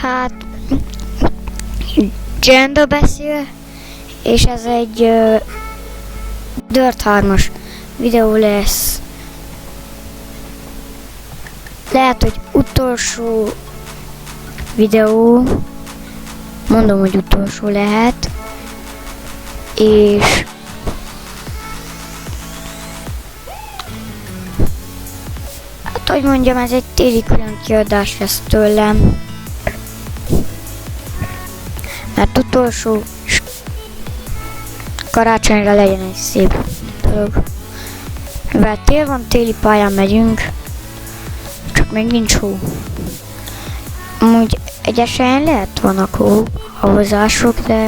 Hát, Janda beszél, és ez egy Dirt 3-as videó lesz. Lehet, hogy utolsó videó, mondom, hogy utolsó lehet, és hát, hogy mondjam, ez egy téli külön kiadás lesz tőlem, mert utolsó karácsonyra legyen egy szép dolog. Mivel tél van, téli pályán megyünk, csak még nincs hó. Amúgy egyes helyen lehet vannak havazások, de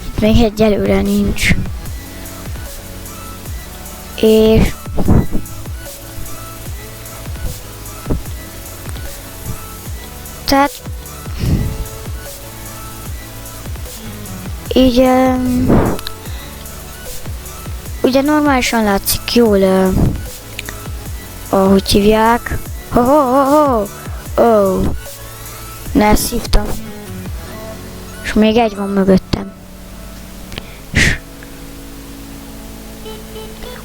itt még egyelőre nincs. És tehát így ugye normálisan látszik jól, ahogy hívják. Ne, ezt hívtam. És még egy van mögöttem.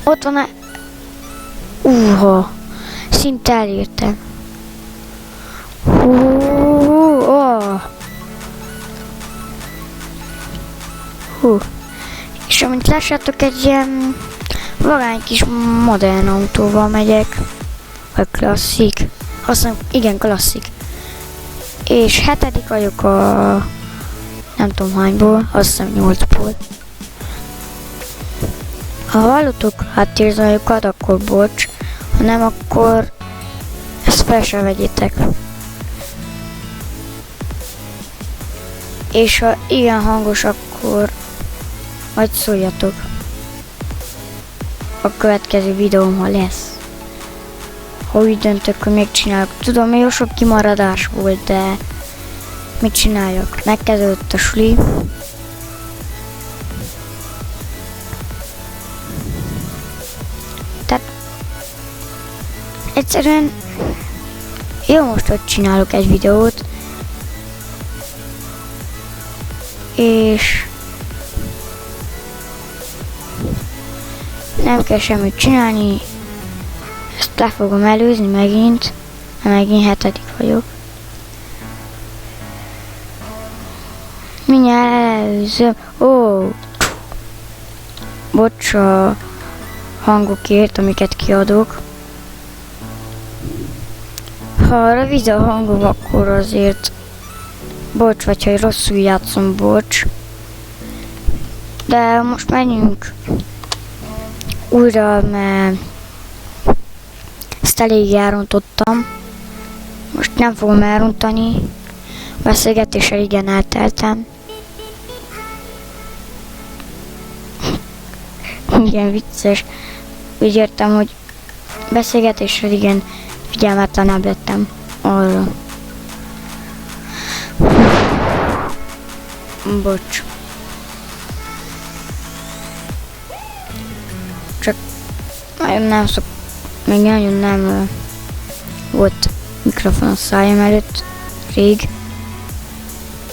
Ott van szinte elértem. És amint lássátok, egy ilyen vagány kis modern autóval megyek. Vagy klasszik. Azt hiszem, igen, klasszik. És 7. vagyok a nem tudom hányból, azt hiszem 8-ból. Ha hallottok háttérzajokat, akkor bocs, ha nem, akkor ezt fel se vegyétek. És ha igen hangos, akkor majd szóljatok a következő videóm, lesz. Ha úgy döntök, hogy megcsinálok. Tudom, hogy jó sok kimaradás volt, de mit csináljak? Megkezdődött a suli. Tehát egyszerűen jó, most hogy csinálok egy videót, és nem kell semmit csinálni. Ezt le fogom előzni megint, mert megint 7. vagyok. Mindjárt előzöm. Bocs a hangokért, amiket kiadok. Ha rövid a hangom, akkor azért bocs, vagy ha rosszul játszom, bocs. De most menjünk újra, mert ezt elég elrontottam. Most nem fogom elrontani. Beszélgetéssel igen elteltem. Igen, vicces. Úgy értem, hogy beszélgetéssel igen figyelmetlenebb lettem arra. Bocs. Csak nagyon nem még nagyon nem volt mikrofon a szájam előtt rég.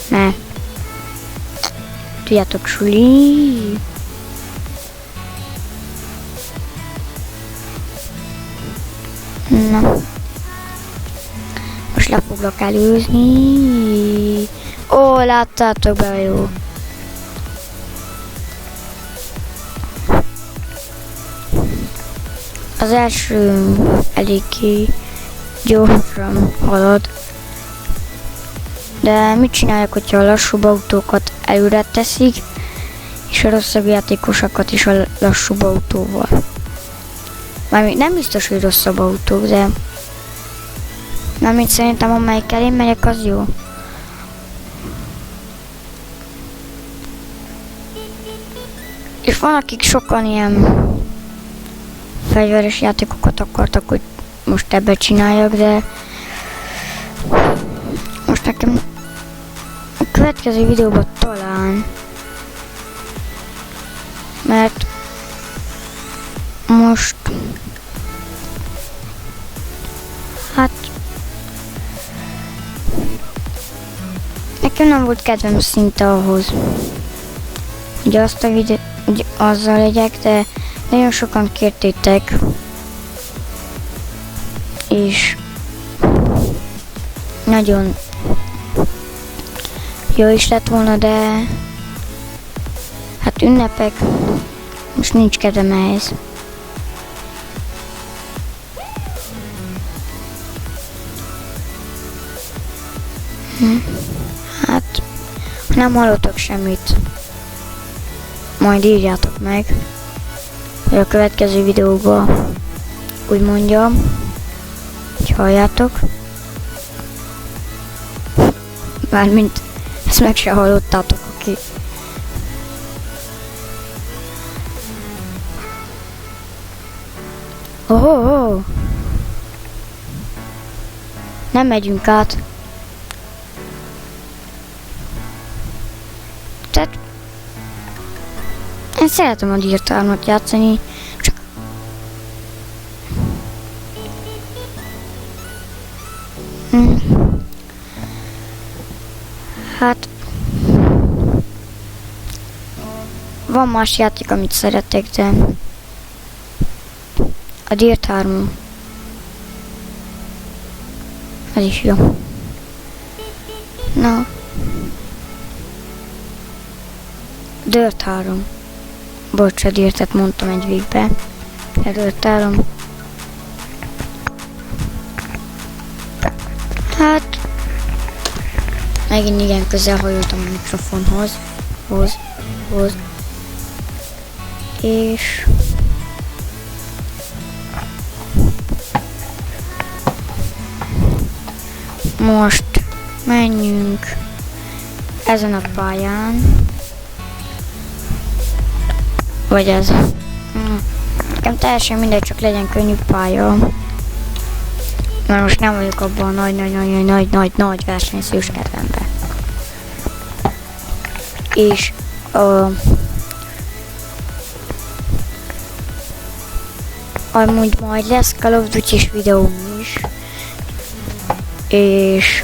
Ne. Tudjátok, suli. Na. Most le foglak előzni. Láttátok be, jó. Az első eléggé gyorsan halad. De mit csináljak, hogyha a lassúbb autókat előre teszik, és a rosszabb játékosokat is a lassúbb autóval. Mármint nem biztos, hogy rosszabb autók, de mármint szerintem amelyikkel én megyek, az jó. És van, akik sokan ilyen fegyveres játékokat akartak, hogy most ebbe csináljak, de most nekem a következő videóban talán, mert most hát Nekem nem volt kedvem szinte ahhoz, hogy azt a videót, hogy azzal legyek, de nagyon sokan kértétek, és nagyon jó is lett volna, de hát ünnepek, most nincs kedvem ehhez. Hát, ha nem hallottak semmit, majd írjátok meg, hogy a következő videóban úgy mondjam, hogy halljátok. Mármint ezt meg se hallottátok, aki. Oh. Nem megyünk át. Tehát én szeretem a dirtármat játszani, csak hát van más játék, amit szeretek, de a Dirt 3 az is jó. Na, Dirt 3. Bocs, a Dirtet mondtam egy végbe. A Dirt 3. Hát megint igen közel hajoltam a mikrofonhoz. És most menjünk ezen a pályán. Vagy ez. Nekem teljesen mindegy, csak legyen könnyű pálya. Mert most nem vagyok abban a nagy versenyszős kedvemben. És amúgy majd lesz Call of Duty-s videóm is. És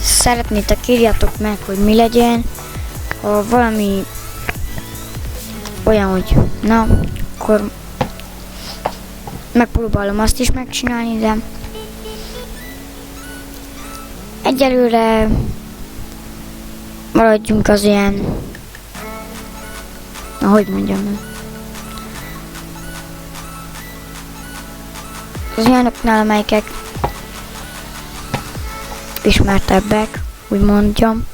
szeretnétek, írjátok meg, hogy mi legyen. Ha valami olyan, hogy na, akkor megpróbálom azt is megcsinálni, de egyelőre maradjunk az ilyen, na hogy mondjam, az olyanoknál, amelyek ismertebbek, úgy mondjam.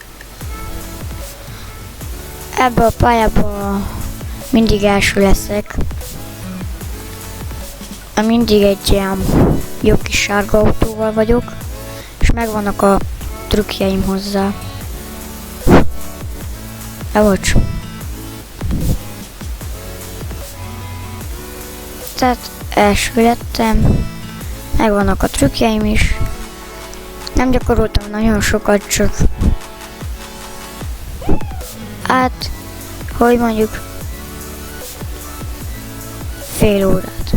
Ebbe a pályába mindig első leszek. Mindig egy ilyen jó kis sárga autóval vagyok, és megvannak a trükkjeim hozzá. Bocs. Tehát első lettem, megvannak a trükkjeim is. Nem gyakoroltam nagyon sokat, csak hát, hogy mondjuk fél órát.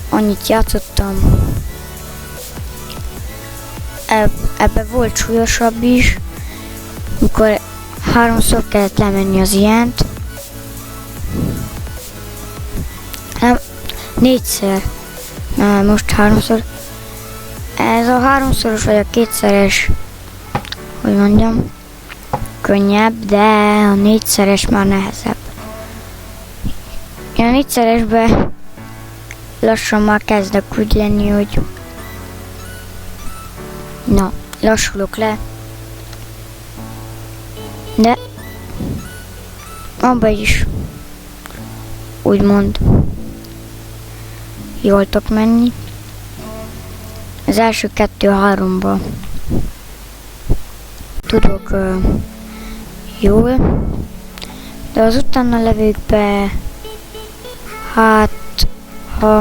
Annyit játszottam. Ebbe volt súlyosabb is, mikor 3-szor kellett lemenni az ilyent. Nem, 4-szer. Most 3-szor. Ez a 3-szoros vagy a 2-szeres, hogy mondjam, könnyebb, de a 4-szeres már nehezebb. Én a 4-szeresbe lassan már kezdek úgy lenni, hogy na, lassulok le. De abba is úgymond jól tudok menni. Az első 2-3-ba tudok jól, de az utána levőkbe, hát ha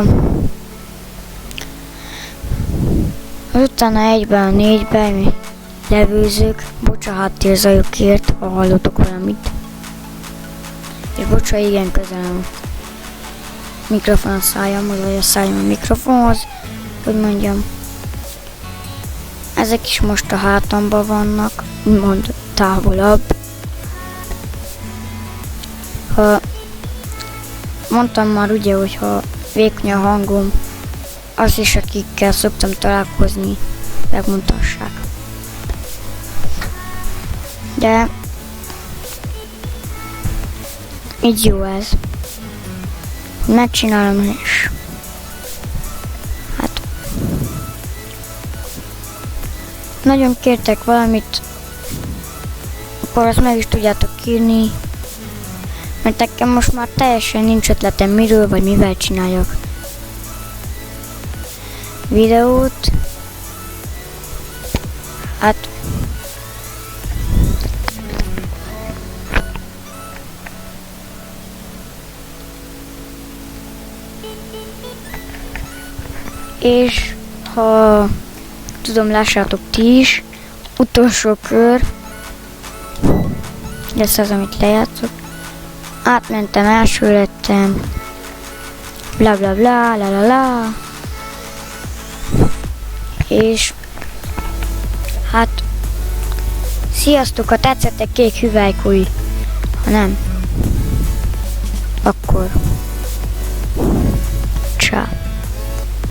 az utána 1-ben, 4-ben mi levőzők, bocsa háttérzajokért, ha hallotok valamit. És bocsa, igen közelem mikrofon a szájamhoz, vagy a szájam a mikrofonhoz, hogy mondjam, ezek is most a hátamban vannak, úgymond távolabb. Ha mondtam már ugye, hogyha vékony a hangom, azt is, akikkel szoktam találkozni, megmutassák. De így jó ez. Megcsinálom és hát nagyon kértek valamit, akkor azt meg is tudjátok írni, mert nekem most már teljesen nincs ötletem miről vagy mivel csináljak videót. Hát és ha tudom, lássátok ti is, utolsó kör, ez az, amit lejátszok. Átmentem, első lettem, bla bla bla, la la la, és hát sziasztok, ha tetszettek kék hüvelykúj, ha nem, akkor ciao.